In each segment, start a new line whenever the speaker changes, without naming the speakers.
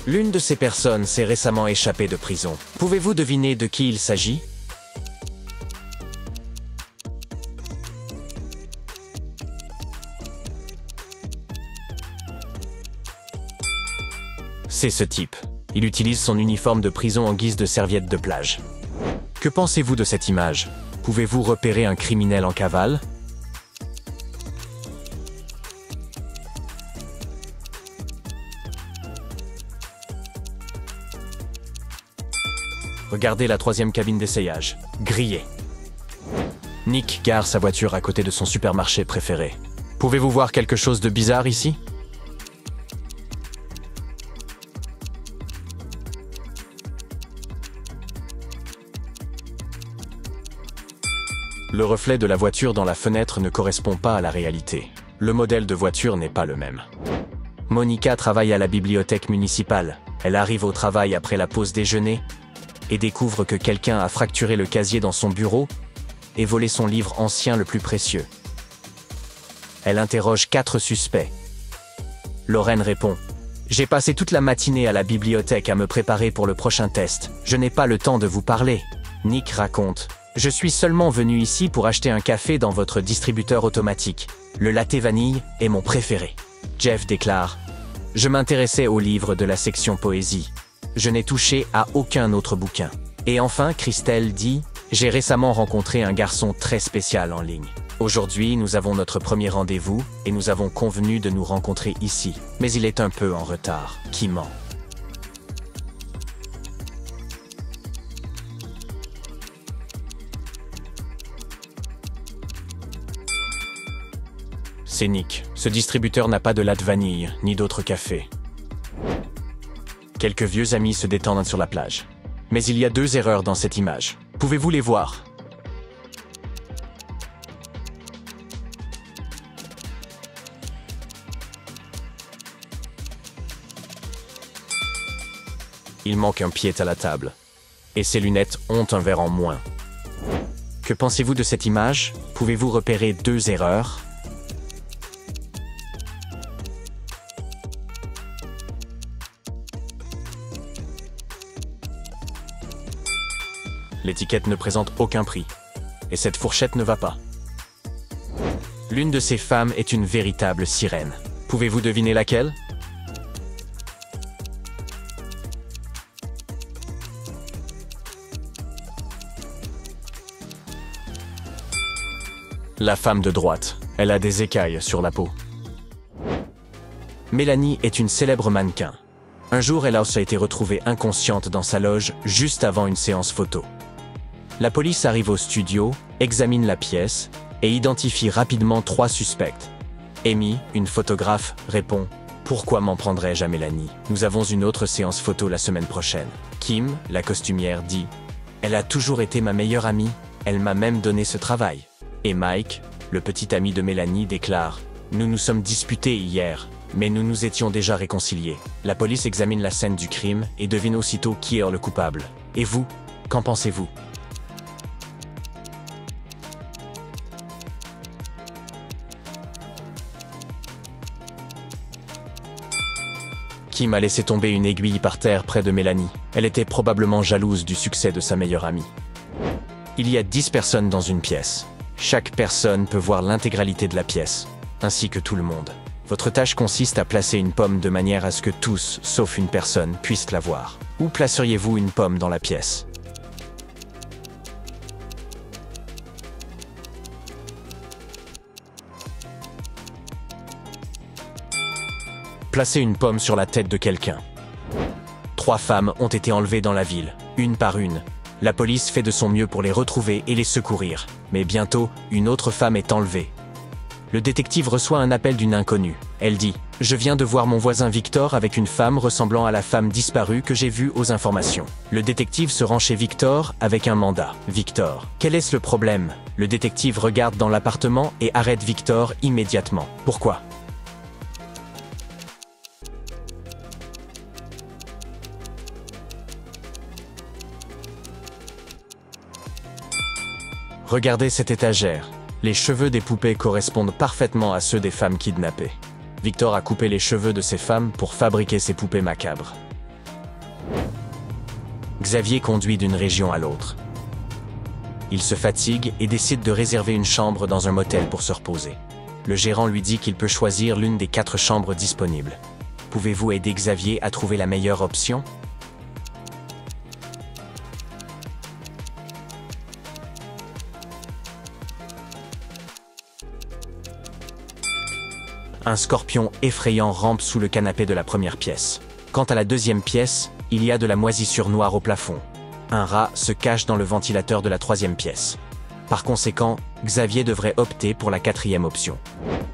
L'une de ces personnes s'est récemment échappée de prison. Pouvez-vous deviner de qui il s'agit? C'est ce type. Il utilise son uniforme de prison en guise de serviette de plage. Que pensez-vous de cette image? Pouvez-vous repérer un criminel en cavale? Regardez la troisième cabine d'essayage, grillée. Nick gare sa voiture à côté de son supermarché préféré. Pouvez-vous voir quelque chose de bizarre ici? Le reflet de la voiture dans la fenêtre ne correspond pas à la réalité. Le modèle de voiture n'est pas le même. Monica travaille à la bibliothèque municipale. Elle arrive au travail après la pause déjeuner et découvre que quelqu'un a fracturé le casier dans son bureau et volé son livre ancien le plus précieux. Elle interroge 4 suspects. Lorraine répond « J'ai passé toute la matinée à la bibliothèque à me préparer pour le prochain test. Je n'ai pas le temps de vous parler. » Nick raconte « Je suis seulement venu ici pour acheter un café dans votre distributeur automatique. Le latte vanille est mon préféré. » Jeff déclare « Je m'intéressais aux livres de la section poésie. Je n'ai touché à aucun autre bouquin. » Et enfin, Christelle dit « J'ai récemment rencontré un garçon très spécial en ligne. Aujourd'hui, nous avons notre premier rendez-vous et nous avons convenu de nous rencontrer ici. Mais il est un peu en retard. Qui ment? » C'est Nick. Ce distributeur n'a pas de latte vanille, ni d'autres cafés. Quelques vieux amis se détendent sur la plage. Mais il y a 2 erreurs dans cette image. Pouvez-vous les voir? Il manque un pied à la table. Et ses lunettes ont un verre en moins. Que pensez-vous de cette image? Pouvez-vous repérer 2 erreurs? L'étiquette ne présente aucun prix. Et cette fourchette ne va pas. L'une de ces femmes est une véritable sirène. Pouvez-vous deviner laquelle? La femme de droite. Elle a des écailles sur la peau. Mélanie est une célèbre mannequin. Un jour, elle a été retrouvée inconsciente dans sa loge juste avant une séance photo. La police arrive au studio, examine la pièce et identifie rapidement 3 suspects. Amy, une photographe, répond « Pourquoi m'en prendrais-je à Mélanie? Nous avons une autre séance photo la semaine prochaine. » Kim, la costumière, dit « Elle a toujours été ma meilleure amie, elle m'a même donné ce travail. » Et Mike, le petit ami de Mélanie, déclare « Nous nous sommes disputés hier, mais nous nous étions déjà réconciliés. » La police examine la scène du crime et devine aussitôt qui est le coupable. Et vous, qu'en pensez-vous? Kim a laissé tomber une aiguille par terre près de Mélanie. Elle était probablement jalouse du succès de sa meilleure amie. Il y a 10 personnes dans une pièce. Chaque personne peut voir l'intégralité de la pièce, ainsi que tout le monde. Votre tâche consiste à placer une pomme de manière à ce que tous, sauf une personne, puissent la voir. Où placeriez-vous une pomme dans la pièce? Placez une pomme sur la tête de quelqu'un. 3 femmes ont été enlevées dans la ville, une par une. La police fait de son mieux pour les retrouver et les secourir. Mais bientôt, une autre femme est enlevée. Le détective reçoit un appel d'une inconnue. Elle dit « Je viens de voir mon voisin Victor avec une femme ressemblant à la femme disparue que j'ai vue aux informations. » Le détective se rend chez Victor avec un mandat. « Victor, quel est le problème ?» Le détective regarde dans l'appartement et arrête Victor immédiatement. « Pourquoi ?» Regardez cette étagère. Les cheveux des poupées correspondent parfaitement à ceux des femmes kidnappées. Victor a coupé les cheveux de ces femmes pour fabriquer ces poupées macabres. Xavier conduit d'une région à l'autre. Il se fatigue et décide de réserver une chambre dans un motel pour se reposer. Le gérant lui dit qu'il peut choisir l'une des 4 chambres disponibles. Pouvez-vous aider Xavier à trouver la meilleure option? Un scorpion effrayant rampe sous le canapé de la première pièce. Quant à la deuxième pièce, il y a de la moisissure noire au plafond. Un rat se cache dans le ventilateur de la troisième pièce. Par conséquent, Xavier devrait opter pour la 4e option.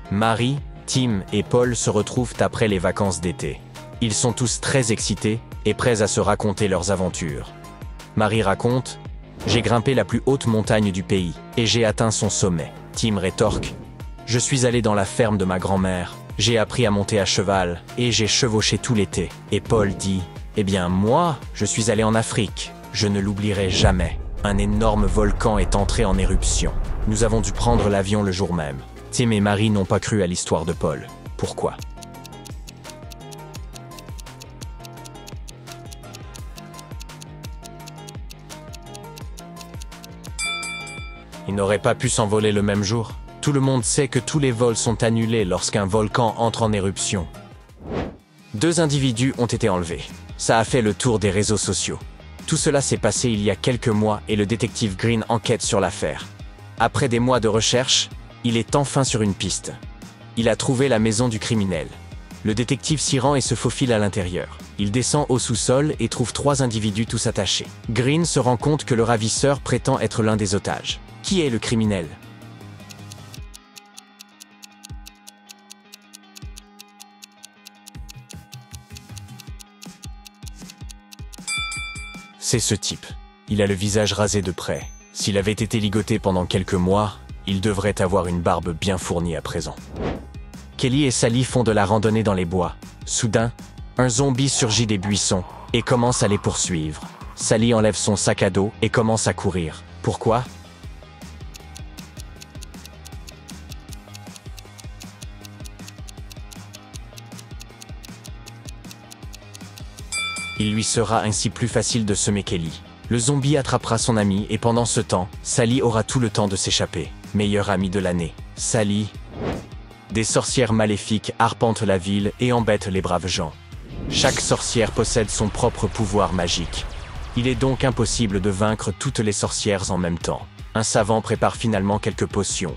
Marie, Tim et Paul se retrouvent après les vacances d'été. Ils sont tous très excités et prêts à se raconter leurs aventures. Marie raconte « J'ai grimpé la plus haute montagne du pays et j'ai atteint son sommet. » Tim rétorque « Je suis allé dans la ferme de ma grand-mère, j'ai appris à monter à cheval et j'ai chevauché tout l'été. » Et Paul dit « Eh bien moi, je suis allé en Afrique. Je ne l'oublierai jamais. Un énorme volcan est entré en éruption. Nous avons dû prendre l'avion le jour même. » Tim et Marie n'ont pas cru à l'histoire de Paul. Pourquoi? Ils n'auraient pas pu s'envoler le même jour. Tout le monde sait que tous les vols sont annulés lorsqu'un volcan entre en éruption. 2 individus ont été enlevés. Ça a fait le tour des réseaux sociaux. Tout cela s'est passé il y a quelques mois et le détective Green enquête sur l'affaire. Après des mois de recherche, il est enfin sur une piste. Il a trouvé la maison du criminel. Le détective s'y rend et se faufile à l'intérieur. Il descend au sous-sol et trouve 3 individus tous attachés. Green se rend compte que le ravisseur prétend être l'un des otages. Qui est le criminel? C'est ce type. Il a le visage rasé de près. S'il avait été ligoté pendant quelques mois, il devrait avoir une barbe bien fournie à présent. Kelly et Sally font de la randonnée dans les bois. Soudain, un zombie surgit des buissons et commence à les poursuivre. Sally enlève son sac à dos et commence à courir. Pourquoi? Il lui sera ainsi plus facile de semer Kelly. Le zombie attrapera son ami et pendant ce temps, Sally aura tout le temps de s'échapper. Meilleure amie de l'année. Sally. Des sorcières maléfiques arpentent la ville et embêtent les braves gens. Chaque sorcière possède son propre pouvoir magique. Il est donc impossible de vaincre toutes les sorcières en même temps. Un savant prépare finalement quelques potions.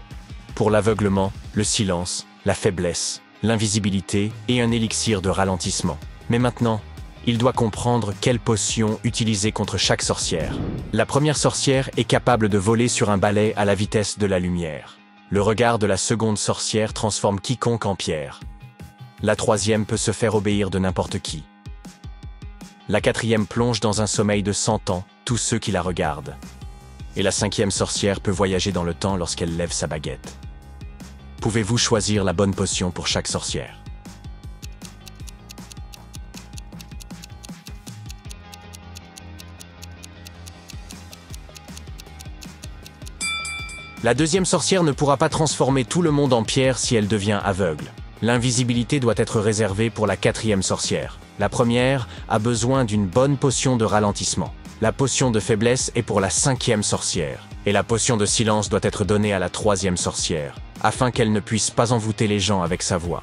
Pour l'aveuglement, le silence, la faiblesse, l'invisibilité et un élixir de ralentissement. Mais maintenant, il doit comprendre quelle potion utiliser contre chaque sorcière. La première sorcière est capable de voler sur un balai à la vitesse de la lumière. Le regard de la seconde sorcière transforme quiconque en pierre. La troisième peut se faire obéir de n'importe qui. La 4e plonge dans un sommeil de 100 ans tous ceux qui la regardent. Et la 5e sorcière peut voyager dans le temps lorsqu'elle lève sa baguette. Pouvez-vous choisir la bonne potion pour chaque sorcière? La 2e sorcière ne pourra pas transformer tout le monde en pierre si elle devient aveugle. L'invisibilité doit être réservée pour la 4e sorcière. La première a besoin d'une bonne potion de ralentissement. La potion de faiblesse est pour la 5e sorcière. Et la potion de silence doit être donnée à la 3e sorcière, afin qu'elle ne puisse pas envoûter les gens avec sa voix.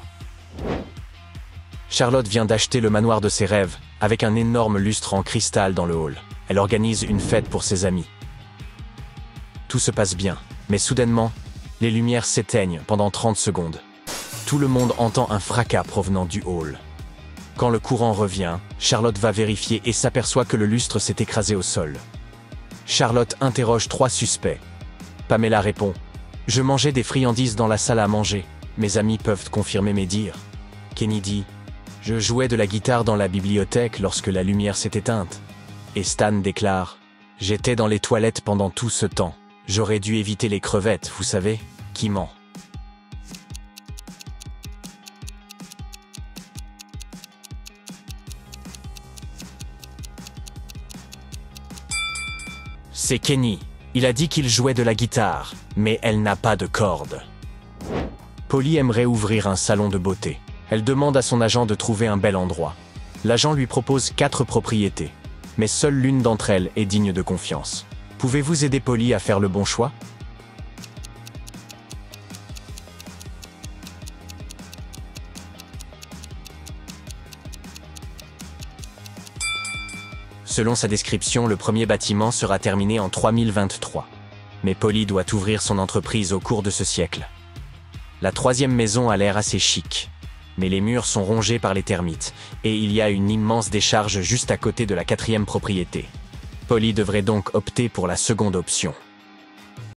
Charlotte vient d'acheter le manoir de ses rêves, avec un énorme lustre en cristal dans le hall. Elle organise une fête pour ses amis. Tout se passe bien. Mais soudainement, les lumières s'éteignent pendant 30 secondes. Tout le monde entend un fracas provenant du hall. Quand le courant revient, Charlotte va vérifier et s'aperçoit que le lustre s'est écrasé au sol. Charlotte interroge 3 suspects. Pamela répond « Je mangeais des friandises dans la salle à manger. Mes amis peuvent confirmer mes dires. » Kenny dit « Je jouais de la guitare dans la bibliothèque lorsque la lumière s'est éteinte. » Et Stan déclare « J'étais dans les toilettes pendant tout ce temps. J'aurais dû éviter les crevettes, vous savez, qui ment. » C'est Kenny. Il a dit qu'il jouait de la guitare, mais elle n'a pas de cordes. Polly aimerait ouvrir un salon de beauté. Elle demande à son agent de trouver un bel endroit. L'agent lui propose 4 propriétés, mais seule l'une d'entre elles est digne de confiance. Pouvez-vous aider Polly à faire le bon choix? Selon sa description, le premier bâtiment sera terminé en 3023. Mais Polly doit ouvrir son entreprise au cours de ce siècle. La troisième maison a l'air assez chic, mais les murs sont rongés par les termites, et il y a une immense décharge juste à côté de la 4e propriété. Polly devrait donc opter pour la seconde option.